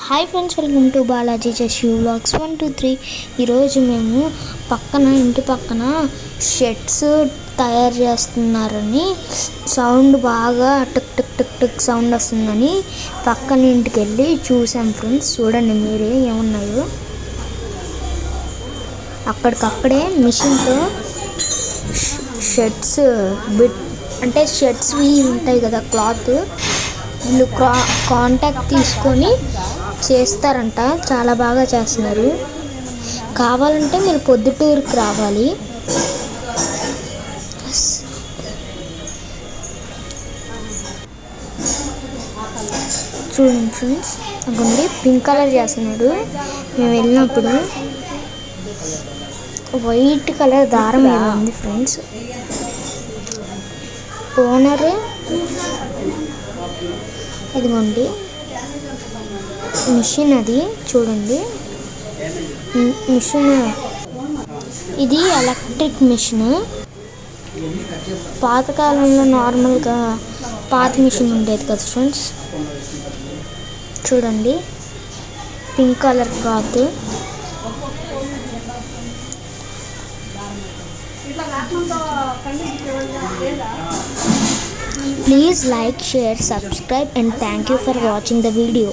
Hi friends, welcome to Balaji జషు vlogs 1 2 3. ఈరోజు మేము ఇంటి పక్కన షెడ్స్ తయారు చేస్తున్నారని సౌండ్ బాగా tick tick tick tick sound వస్తుందని పక్కన ఇంటికి వెళ్ళి చూసాం ఫ్రెండ్స్. చూడండి మీరే ఏమున్నాయో. అక్కడికక్కడే మిషన్తో షెడ్స్ అంటే షెడ్స్వి ఉంటాయి కదా, క్లాత్ వీళ్ళు కాంటాక్ట్ తీసుకొని చేస్తారంట. చాలా బాగా చేస్తున్నారు. కావాలంటే మీరు పొద్దుటూరుకి రావాలి. చూడండి ఫ్రెండ్స్, అనుకోండి పింక్ కలర్ చేస్తున్నాడు. మేము వెళ్ళినప్పుడు వైట్ కలర్ దారం ఏదో ఉంది ఫ్రెండ్స్. ఓనర్ ఇదిగోండి మిషన్, అది చూడండి మిషన్. ఇది ఎలక్ట్రిక్ మిషన్. పాతకాలంలో నార్మల్గా పాత మిషన్ ఉండేది కదా ఫ్రెండ్స్. చూడండి pink colour cloth. Please like, share, subscribe and thank you for watching the video.